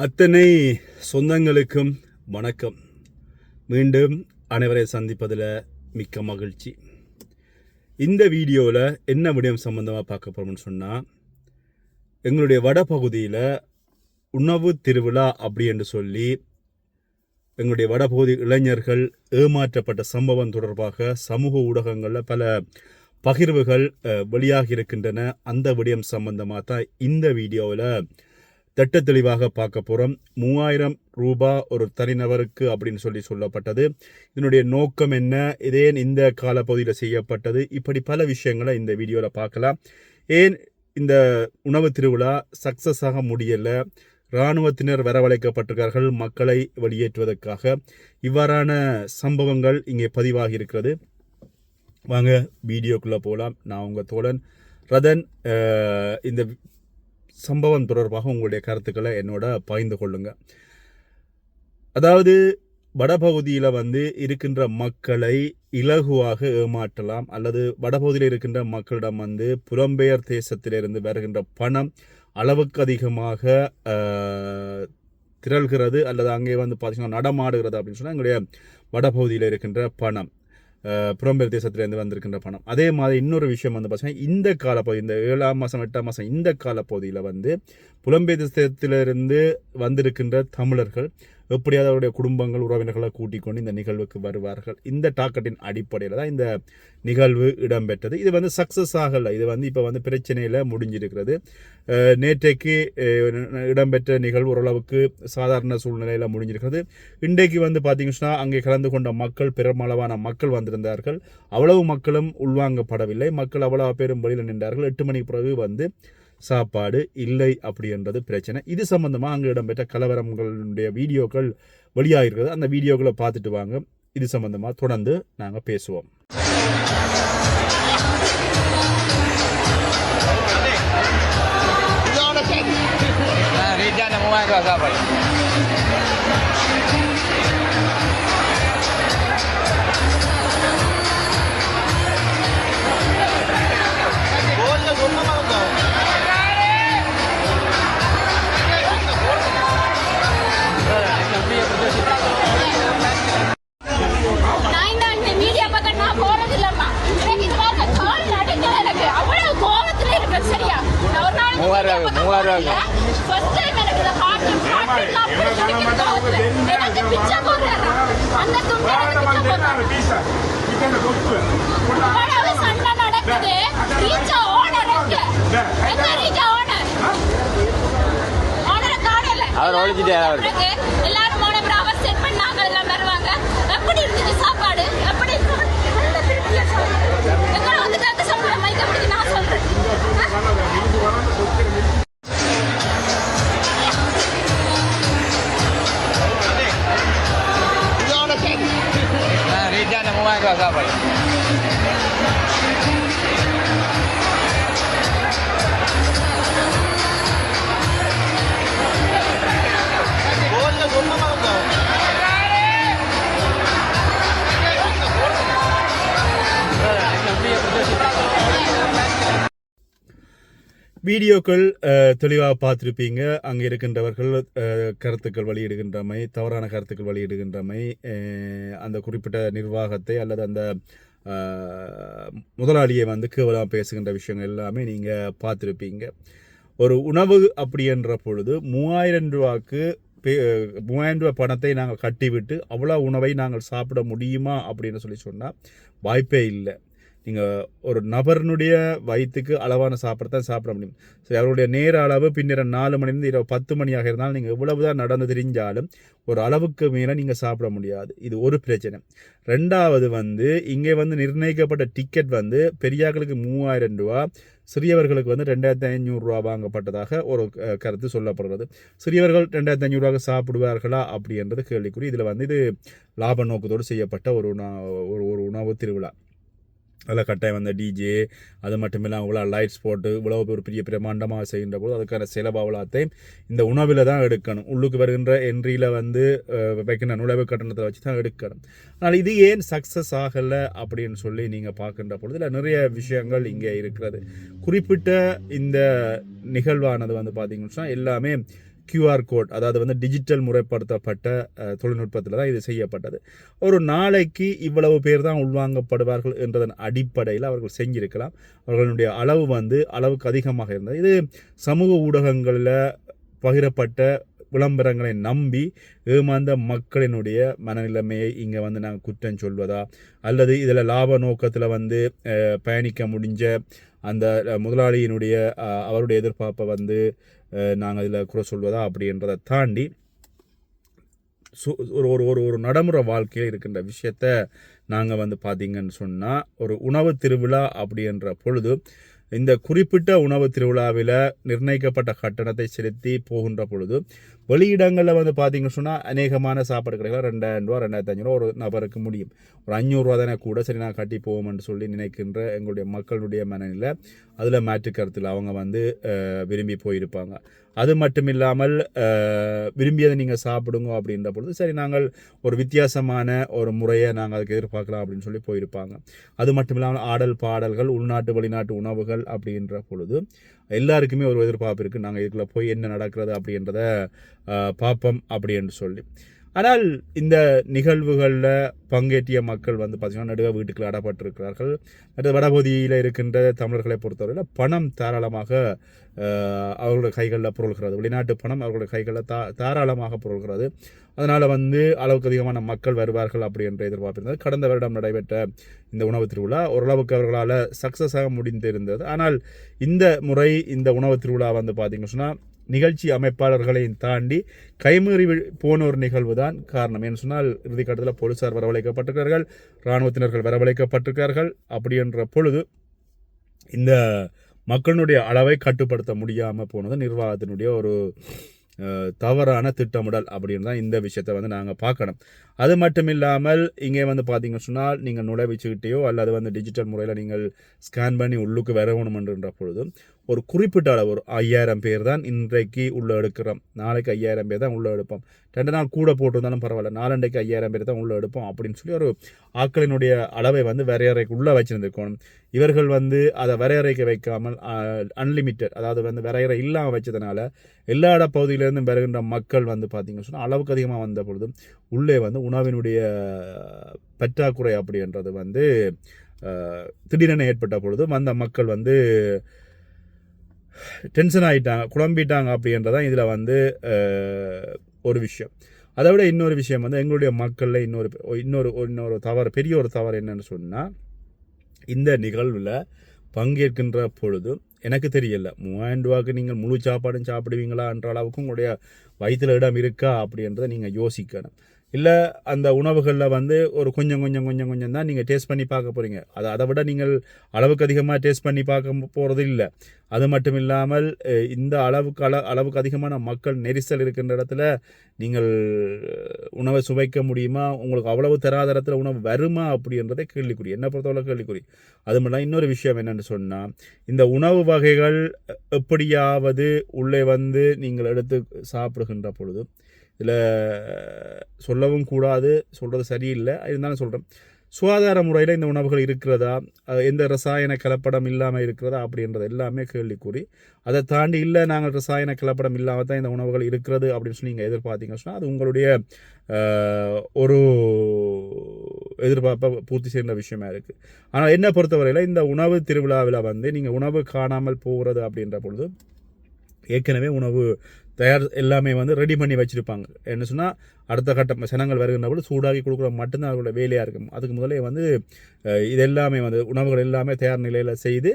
அத்தனை சொந்தங்களுக்கும் வணக்கம். மீண்டும் அனைவரை சந்திப்பதில் மிக்க மகிழ்ச்சி. இந்த வீடியோவில் என்ன விடயம் சம்பந்தமாக பார்க்க போகிறோம்னு சொன்னால், எங்களுடைய வடபகுதியில் உணவு திருவிழா அப்படி என்று சொல்லி எங்களுடைய வடபகுதி இளைஞர்கள் ஏமாற்றப்பட்ட சம்பவம் தொடர்பாக சமூக ஊடகங்களில் பல பகிர்வுகள் வெளியாகி இருக்கின்றன. அந்த விடயம் சம்பந்தமாக தான் இந்த வீடியோவில் திட்ட தெளிவாக பார்க்க போகிறோம். 3000 ரூபாய் ஒரு தனிநபருக்கு அப்படின்னு சொல்லப்பட்டது. இதனுடைய நோக்கம் என்ன, இதேன் இந்த காலப்பகுதியில் செய்யப்பட்டது, இப்படி பல விஷயங்களை இந்த வீடியோவில் பார்க்கலாம். ஏன் இந்த உணவு திருவிழா சக்ஸஸ் ஆக முடியலை, இராணுவத்தினர் வரவழைக்கப்பட்டிருக்கிறார்கள் மக்களை வெளியேற்றுவதற்காக, இவ்வாறான சம்பவங்கள் இங்கே பதிவாகி இருக்கிறது. வாங்க வீடியோக்குள்ளே போகலாம். நான் உங்கள் தோழன் ரதன். இந்த சம்பவம் தொடர்பாக உங்களுடைய கருத்துக்களை என்னோட பகிர்ந்து கொள்ளுங்க. அதாவது வடபகுதியில் இருக்கின்ற மக்களை இலகுவாக ஏமாற்றலாம், அல்லது வடபகுதியில் இருக்கின்ற மக்களிடம் புலம்பெயர் தேசத்திலிருந்து வருகின்ற பணம் அளவுக்கு அதிகமாக திரள்கிறது, அல்லது அங்கே பார்த்தீங்கன்னா நடமாடுகிறது அப்படின்னு சொன்னால் எங்களுடைய வடபகுதியில் இருக்கின்ற பணம், புலம்பெயர் தேசத்திலேருந்து வந்திருக்கின்ற பணம். அதே மாதிரி இன்னொரு விஷயம் பார்த்தீங்கன்னா, இந்த காலப்பகுதி, இந்த 7ஆம் மாதம் 8ஆம் மாதம் இந்த காலப்பகுதியில் புலம்பெயர் தேசத்திலிருந்து வந்திருக்கின்ற தமிழர்கள் எப்படியாவது அவருடைய குடும்பங்கள் உறவினர்களை கூட்டிக் கொண்டு இந்த நிகழ்வுக்கு வருவார்கள். இந்த டாக்கெட்டின் அடிப்படையில் தான் இந்த நிகழ்வு இடம்பெற்றது. இது சக்ஸஸ் ஆகலை. இது இப்போ பிரச்சனையில் முடிஞ்சிருக்கிறது. நேற்றைக்கு இடம்பெற்ற நிகழ்வு ஓரளவுக்கு சாதாரண சூழ்நிலையில் முடிஞ்சிருக்கிறது. இன்றைக்கு பார்த்தீங்கன்னா அங்கே கலந்து கொண்ட மக்கள், பெருமளவான மக்கள் வந்திருந்தார்கள். அவ்வளவு மக்களும் உள்வாங்கப்படவில்லை. மக்கள் அவ்வளவு பேரும் வழியில் நின்றார்கள். 8 மணிக்கு பிறகு சாப்பாடு இல்லை அப்படின்றது பிரச்சனை. இது சம்பந்தமாக அங்கே இடம்பெற்ற கலவரங்களுடைய வீடியோக்கள் வெளியாகிறது. அந்த வீடியோக்களை பார்த்துட்டு வாங்க. இது சம்பந்தமாக தொடர்ந்து நாங்கள் பேசுவோம். அவர் ஒழிச்சிட்டு எல்லாரும் அவர் செட் பண்ணாங்க, எல்லாம் வருவாங்க. எப்படி இருந்துச்சு சாப்பாடு? எப்படி எங்களை கேட்க சொல்றேன், மைக் அப்படி நான் சொல்றேன். சாப்பாடு வீடியோக்கள் தெளிவாக பார்த்துருப்பீங்க. அங்கே இருக்கின்றவர்கள் கருத்துக்கள் வெளியிடுகின்றமை, தவறான கருத்துக்கள் வெளியிடுகின்றமை, அந்த குறிப்பிட்ட நிர்வாகத்தை அல்லது அந்த முதலாளியை கேவலமாக பேசுகின்ற விஷயங்கள் எல்லாமே நீங்கள் பார்த்துருப்பீங்க. ஒரு உணவு அப்படி என்ற பொழுது 3000 ரூபாய்க்கு 3000 ரூபாய் பணத்தை நாங்கள் கட்டிவிட்டு அவ்வளோ உணவை நாங்கள் சாப்பிட முடியுமா அப்படின்னு சொன்னால் வாய்ப்பே இல்லை. நீங்கள் ஒரு நபர்னுடைய வயிற்றுக்கு அளவான சாப்பிடத்தான் சாப்பிட முடியும். சரி, அவருடைய நேர அளவு பின்னர் 4 மணிலேருந்து இரவு 10 மணியாக இருந்தாலும் நீங்கள் எவ்வளவு தான் நடந்து தெரிஞ்சாலும் ஒரு அளவுக்கு மேலே நீங்கள் சாப்பிட முடியாது. இது ஒரு பிரச்சனை. ரெண்டாவது இங்கே நிர்ணயிக்கப்பட்ட டிக்கெட் பெரியாக்களுக்கு 3000 ரூபா, சிறியவர்களுக்கு 2500 ரூபா வாங்கப்பட்டதாக ஒரு கருத்து சொல்லப்படுறது. சிறியவர்கள் 2500 ரூபாய்க்கு சாப்பிடுவார்களா அப்படின்றது கேள்விக்குறி. இதில் இது லாப நோக்கத்தோடு செய்யப்பட்ட ஒரு உணவு திருவிழா. அதில் கட்டாயம் டிஜே, அது மட்டும் இல்லாமல் இவ்வளோ லைட்ஸ் போட்டு இவ்வளோ ஒரு பெரிய பிரமாண்டமாக செய்கின்ற போது அதுக்கான செலவாவலாத்தையும் இந்த உணவில் தான் எடுக்கணும். உள்ளுக்கு வருகின்ற என்ட்ரியில் வைக்கின்ற நுழைவு கட்டணத்தை வச்சு தான் எடுக்கணும். ஆனால் இது ஏன் சக்ஸஸ் ஆகலை அப்படின்னு சொல்லி நீங்கள் பார்க்கின்ற பொழுது இல்லை நிறைய விஷயங்கள் இங்கே இருக்கிறது. குறிப்பிட்ட இந்த நிகழ்வானது பார்த்தீங்கன்னா எல்லாமே QR கோட், அதாவது வந்து டிஜிட்டல் முறைப்படுத்தப்பட்ட தொழில்நுட்பத்தில் தான் இது செய்யப்பட்டது. ஒரு நாளைக்கு இவ்வளவு பேர் தான் உள்வாங்கப்படுவார்கள் என்றதன் அடிப்படையில் அவர்கள் செஞ்சிருக்கலாம். அவர்களுடைய அளவு வந்து அளவுக்கு அதிகமாக இருந்தது. இது சமூக ஊடகங்களில் பகிரப்பட்ட விளம்பரங்களை நம்பி ஏமாந்த மக்களினுடைய மனநிலைமையை இங்கே வந்து நாங்கள் குற்றம் சொல்வதா, அல்லது இதில் லாப நோக்கத்தில் வந்து பயணிக்க முடிஞ்ச அந்த முதலாளியினுடைய அவருடைய எதிர்பார்ப்பை வந்து நாங்கள் இதில் குறை சொல்வதா அப்படின்றதை தாண்டி ஒரு நடைமுறை வாழ்க்கையில் இருக்கின்ற விஷயத்த நாங்கள் வந்து பார்த்திங்கன்னு சொன்னால், ஒரு உணவு திருவிழா அப்படின்ற பொழுது இந்த குறிப்பிட்ட உணவு திருவிழாவில் நிர்ணயிக்கப்பட்ட கட்டணத்தை செலுத்தி போகின்ற பொழுது வெளியிடங்களில் வந்து பார்த்திங்கன்னு சொன்னால் அநேகமான சாப்பாடு கடைகள் 2000 ரூபா 2500 ரூபா ஒரு நபருக்கு முடியும். ஒரு 500 ரூபா தானே கூட சரி நான் கட்டி போவோம்னு சொல்லி நினைக்கின்ற எங்களுடைய மக்களுடைய மனநிலை அதில் மாற்று கருத்தில் அவங்க வந்து விரும்பி போயிருப்பாங்க. அது மட்டும் இல்லாமல் விரும்பியதை நீங்கள் சாப்பிடுங்க அப்படின்ற பொழுது சரி நாங்கள் ஒரு வித்தியாசமான ஒரு முறையை நாங்கள் அதுக்கு எதிர்பார்க்கலாம் அப்படின்னு சொல்லி போயிருப்பாங்க. அது மட்டும் இல்லாமல் ஆடல் பாடல்கள், உள்நாட்டு வெளிநாட்டு உணவுகள் அப்படின்ற பொழுது எல்லாருக்குமே ஒரு எதிர்பார்ப்பு இருக்குது, நாங்கள் இதுக்குள்ளே போய் என்ன நடக்கிறது அப்படின்றத பார்ப்போம் அப்படின்னு சொல்லி. ஆனால் இந்த நிகழ்வுகளில் பங்கேற்றிய மக்கள் வந்து பார்த்திங்கன்னா நடுவே வீட்டுக்குள்ள அடப்பட்டிருக்கிறார்கள். மற்ற வடபகுதியில் இருக்கின்ற தமிழர்களை பொறுத்தவரையில் பணம் தாராளமாக அவர்களுடைய கைகளில் புரள்கிறது. வெளிநாட்டு பணம் அவர்களுடைய கைகளில் தாராளமாக புரள்கிறது. அதனால் வந்து அளவுக்கு அதிகமான மக்கள் வருவார்கள் அப்படி என்ற எதிர்பார்ப்பு இருந்தது. கடந்த வருடம் நடைபெற்ற இந்த உணவு திருவிழா ஓரளவுக்கு அவர்களால் சக்ஸஸாக முடிந்திருந்தது. ஆனால் இந்த முறை இந்த உணவு திருவிழா வந்து பார்த்திங்கன்னு சொன்னால் நிகழ்ச்சி அமைப்பாளர்களையும் தாண்டி கைமீறி போன ஒரு நிகழ்வு தான் காரணம். என்று சொன்னால் இறுதிக்கட்டத்தில் போலீசார் வரவழைக்கப்பட்டிருக்கிறார்கள், இராணுவத்தினர்கள் வரவழைக்கப்பட்டிருக்கிறார்கள். அப்படி என்ற பொழுது இந்த மக்களுடைய அளவை கட்டுப்படுத்த முடியாமல் போனது நிர்வாகத்தினுடைய ஒரு தவறான திட்டமிடல் அப்படின்னு தான் இந்த விஷயத்தை வந்து நாங்கள் பார்க்கணும். அது மட்டும் இல்லாமல் இங்கே வந்து பார்த்தீங்கன்னு சொன்னால் நீங்கள் நுழைவிச்சுக்கிட்டேயோ அல்லது வந்து டிஜிட்டல் முறையில் நீங்கள் ஸ்கேன் பண்ணி உள்ளுக்கு வரணுமென்ற பொழுது ஒரு குறிப்பிட்ட அளவு ஒரு 5000 பேர் தான் இன்றைக்கு உள்ளே எடுக்கிறோம், நாளைக்கு 5000 பேர் தான் உள்ளே எடுப்போம், 2 நாள் கூட போட்டிருந்தாலும் பரவாயில்ல, நாளண்டைக்கு 5000 பேர் தான் உள்ளே எடுப்போம் அப்படின்னு சொல்லி ஒரு ஆட்களினுடைய அளவை வந்து வரையறைக்கு உள்ளே வச்சுருந்துருக்கணும். இவர்கள் வந்து அதை வரையறைக்கு வைக்காமல் அன்லிமிட்டட், அதாவது வந்து வரையறை இல்லாமல் வச்சதுனால எல்லா இட பகுதியிலேருந்து வருகின்ற மக்கள் வந்து பார்த்திங்கன்னு சொன்னால் அளவுக்கு அதிகமாக வந்த பொழுது உள்ளே வந்து உணவினுடைய பற்றாக்குறை அப்படின்றது வந்து திடீரென ஏற்பட்ட பொழுது அந்த மக்கள் வந்து டென்ஷன் ஆகிட்டாங்க, குழம்பிட்டாங்க அப்படின்றதான் இதில் வந்து ஒரு விஷயம். அதை விட இன்னொரு விஷயம் வந்து எங்களுடைய மக்களில் இன்னொரு தவறு, பெரிய ஒரு தவறு என்னன்னு சொன்னால், இந்த நிகழ்வில் பங்கேற்கின்ற பொழுது எனக்கு தெரியல 3000 ரூபாய்க்கு நீங்கள் முழு சாப்பாடும் சாப்பிடுவீங்களா என்ற அளவுக்கு உங்களுடைய வயிற்றில் இடம் இருக்கா அப்படின்றத நீங்கள் யோசிக்கணும். இல்லை அந்த உணவுகளில் வந்து ஒரு கொஞ்சம் தான் நீங்கள் டேஸ்ட் பண்ணி பார்க்க போகிறீங்க. அதை விட நீங்கள் அளவுக்கு அதிகமாக டேஸ்ட் பண்ணி பார்க்க போகிறது இல்லை. அது மட்டும் இல்லாமல் இந்த அளவுக்கு அதிகமான மக்கள் நெரிசல் இருக்கின்ற இடத்துல நீங்கள் உணவை சுவைக்க முடியுமா, உங்களுக்கு அவ்வளவு தராதரத்தில் உணவு வருமா அப்படின்றதே கேள்விக்குறி, என்னை பொறுத்தவரை கேள்விக்குறி. அது மட்டும் இன்னொரு விஷயம் என்னென்னு சொன்னால், இந்த உணவு வகைகள் எப்படியாவது உள்ளே வந்து நீங்கள் எடுத்து சாப்பிடுகின்ற பொழுது இதில் சொல்லவும் கூடாது, சொல்கிறது சரியில்லை, இருந்தாலும் சொல்கிறேன், சுகாதார முறையில் இந்த உணவுகள் இருக்கிறதா, எந்த ரசாயன கலப்படம் இல்லாமல் இருக்கிறதா அப்படின்றது எல்லாமே கேள்விக்குறி. அதை தாண்டி இல்லை நாங்கள் ரசாயன கலப்படம் இல்லாமல் தான் இந்த உணவுகள் இருக்கிறது அப்படின்னு சொல்லி நீங்கள் எதிர்பார்த்தீங்கன்னு சொன்னால் அது உங்களுடைய ஒரு எதிர்பார்ப்பை பூர்த்தி செய்கிற விஷயமா இருக்குது. ஆனால் என்னை பொறுத்தவரையில் இந்த உணவு திருவிழாவில் வந்து நீங்கள் உணவு காணாமல் போகிறது அப்படின்ற பொழுது ஏற்கனவே உணவு தயார் எல்லாமே வந்து ரெடி பண்ணி வச்சுருப்பாங்க. என்ன சொன்னால் அடுத்த கட்டம் ஜனங்கள் வருகின்ற பொழுது சூடாகி கொடுக்குற மட்டும்தான் அவங்களோட வேலையாக இருக்கும். அதுக்கு முதலே வந்து இது எல்லாமே வந்து உணவுகள் எல்லாமே தயார் நிலையில் செய்து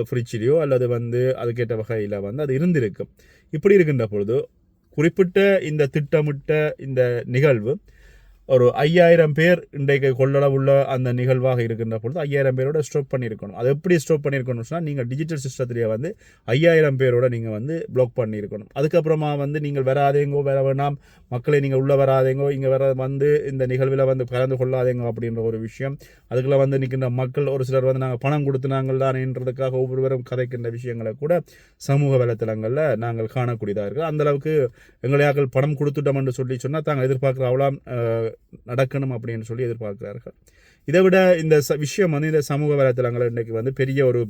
ஃப்ரிட்ஜிலையோ அல்லது வந்து அதுக்கேற்ற வகையில் வந்து அது இருந்திருக்கும். இப்படி இருக்கின்ற பொழுது குறிப்பிட்ட இந்த திட்டமிட்ட இந்த நிகழ்வு ஒரு 5000 பேர் இன்றைக்கு கொள்ளளவுள்ள அந்த நிகழ்வாக இருக்கின்ற பொழுது 5000 பேரோட ஸ்டாப் பண்ணியிருக்கணும். அது எப்படி ஸ்டாப் பண்ணியிருக்கணும்னு சொன்னால் நீங்கள் டிஜிட்டல் சிஸ்டத்திலேயே வந்து 5000 பேரோட நீங்கள் வந்து பிளாக் பண்ணியிருக்கணும். அதுக்கப்புறமா வந்து நீங்கள் வராதேங்கோ, வர வேணாம் மக்களை நீங்கள் உள்ளே வராதேங்கோ, இங்கே வந்து இந்த நிகழ்வில் வந்து கலந்து கொள்ளாதேங்கோ அப்படின்ற ஒரு விஷயம். அதுக்குள்ளே வந்து நிற்கின்ற மக்கள் ஒரு சிலர் வந்து நாங்கள் பணம் கொடுத்து நாங்கள் தானேன்றதுக்காக ஒவ்வொருவரும் கதைக்கின்ற விஷயங்களை கூட சமூக வலைத்தளங்களில் நாங்கள் காணக்கூடியதாக இருக்குது. அந்தளவுக்கு எங்களையாக்கள் பணம் கொடுத்துட்டோம் என்று சொல்லி சொன்னால் தாங்கள் எதிர்பார்க்குற அவ்வளோ நடக்கணும் அப்படின்னு சொல்லி எதிர்பார்க்கிறார்கள். இதை விட இந்த விஷயம் வந்து இந்த சமூக வலைத்தளங்கள் இன்றைக்கு வந்து பெரிய ஒரு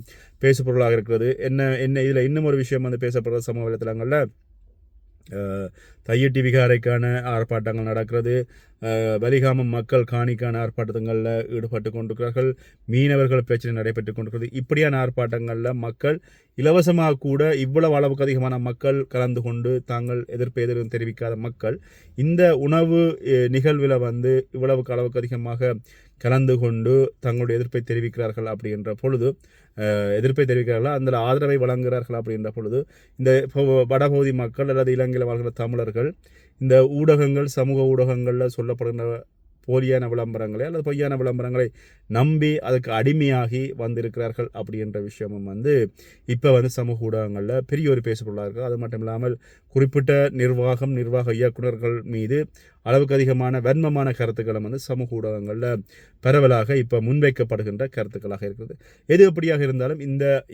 பேசு பொருளாக இருக்கிறது. என்ன இதில் இன்னும் ஒரு விஷயம் வந்து பேசப்படுறது சமூக வலைத்தளங்களில் தையிட்டி விகாரைக்கான ஆர்ப்பாட்டங்கள் நடக்கிறது. வலிகாமம் மக்கள் காணிக்கான ஆர்ப்பாட்டங்களில் ஈடுபட்டு கொண்டிருக்கிறார்கள். மீனவர்கள் பிரச்சனை நடைபெற்று கொண்டிருக்கிறது. இப்படியான ஆர்ப்பாட்டங்களில் மக்கள் இலவசமாக கூட இவ்வளவு அளவுக்கு அதிகமான மக்கள் கலந்து கொண்டு தாங்கள் எதிர்ப்பு தெரிவிக்காத மக்கள் இந்த உணவு நிகழ்வில் இவ்வளவுக்கு அளவுக்கு அதிகமாக கலந்து கொண்டு தங்களுடைய எதிர்ப்பை தெரிவிக்கிறார்கள் அப்படின்ற பொழுது அந்த ஆதரவை வழங்குகிறார்கள் அப்படின்ற பொழுது இந்த வடபகுதி மக்கள் அல்லது இலங்கையில் வாழ்கிற தமிழர்கள் இந்த ஊடகங்கள் சமூக ஊடகங்களில் சொல்லப்படுகின்ற போலியான விளம்பரங்களை அல்லது பொய்யான விளம்பரங்களை நம்பி அதுக்கு அடிமையாகி வந்திருக்கிறார்கள் அப்படின்ற விஷயமும் இப்போ சமூக ஊடகங்களில் பெரிய ஒரு பேசுபொருளாக இருக்குது. அது மட்டும் இல்லாமல் குறிப்பிட்ட நிர்வாக இயக்குநர்கள் மீது அளவுக்கு அதிகமான வன்மமான கருத்துக்களும் சமூக ஊடகங்களில் பரவலாக இப்போ முன்வைக்கப்படுகின்ற கருத்துக்களாக இருக்குது. எது எப்படியாக இருந்தாலும்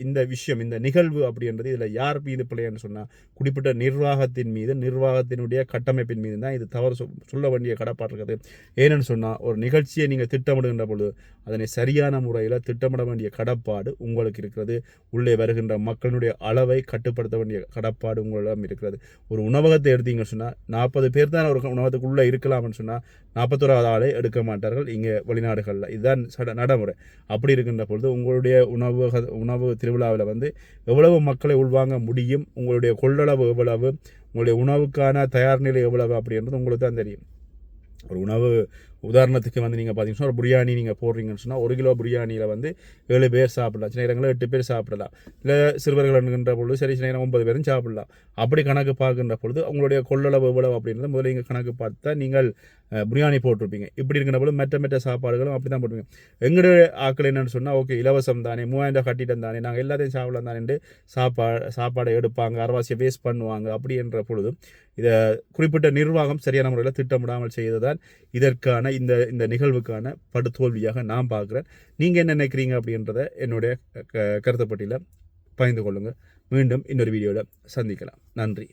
இந்த விஷயம் இந்த நிகழ்வு அப்படின்றது இதில் யார் மீது பிள்ளைன்னு சொன்னால் குறிப்பிட்ட நிர்வாகத்தின் மீது நிர்வாகத்தினுடைய கட்டமைப்பின் மீது தான் இது தவறு சொல்ல வேண்டிய கடப்பாடு இருக்குது. ஏன்னு சொன்னால் ஒரு நிகழ்ச்சியை நீங்கள் திட்டமிடுகின்ற பொழுது அதனை சரியான முறையில் திட்டமிட வேண்டிய கடப்பாடு உங்களுக்கு இருக்கிறது. உள்ளே வருகின்ற மக்களுடைய அளவை கட்டுப்படுத்த வேண்டிய கடப்பாடு உங்களிடம் இருக்கிறது. ஒரு உணவகத்தை எடுத்தீங்கன்னு சொன்னால் 40 பேர் தான் ஒரு உணவகத்துக்குள்ளே இருக்கலாம்னு சொன்னால் 41வது ஆளை எடுக்க மாட்டார்கள் இங்கே வெளிநாடுகளில். இதுதான் நடைமுறை. அப்படி இருக்கின்ற பொழுது உங்களுடைய உணவு திருவிழாவில் எவ்வளவு மக்களை உள்வாங்க முடியும், உங்களுடைய கொள்ளளவு எவ்வளவு, உங்களுடைய உணவுக்கான தயார் நிலை எவ்வளவு அப்படின்றது உங்களுக்கு தான் தெரியும். ஒரு உணவு உதாரணத்துக்கு நீங்கள் பார்த்தீங்கன்னா ஒரு பிரியாணி நீங்கள் போடுறீங்கன்னு சொன்னால் 1 கிலோ பிரியாணியில் 7 பேர் சாப்பிடலாம், சில நேரங்களில் 8 பேர் சாப்பிடலாம், இல்லை சிறுவர்கள் என்கின்ற பொழுது சில நேரம் 9 பேரும் சாப்பிடலாம். அப்படி கணக்கு பார்க்கின்ற பொழுது உங்களுடைய கொள்ளளவு எவ்வளவு அப்படின்றத முதல்ல நீங்கள் கணக்கு பார்த்தா நீங்கள் பிரியாணி போட்டிருப்பீங்க. இப்படி இருக்கின்ற பொழுது மற்ற சாப்பாடுகளும் அப்படி தான் போட்டுருப்பீங்க. எங்களுடைய ஆக்கள் என்னென்னு சொன்னால் ஓகே இலவசம் தானே 3000 கட்டிட்டம் தானே நாங்கள் எல்லாத்தையும் சாப்பிடலாம் தானே சாப்பாடை எடுப்பாங்க, அரைவாசியை வேஸ்ட் பண்ணுவாங்க. அப்படி என்ற பொழுது இதை குறிப்பிட்ட நிர்வாகம் சரியான முறையில் திட்டமிடாமல் செய்ததான் இதற்கான இந்த நிகழ்வுக்கான படுதோல்வியாக நான் பார்க்குறேன். நீங்கள் என்ன நினைக்கிறீங்க அப்படின்றத என்னுடைய கருத்துப்பட்டியில் பகிர்ந்து கொள்ளுங்கள். மீண்டும் இன்னொரு வீடியோவில் சந்திக்கலாம். நன்றி.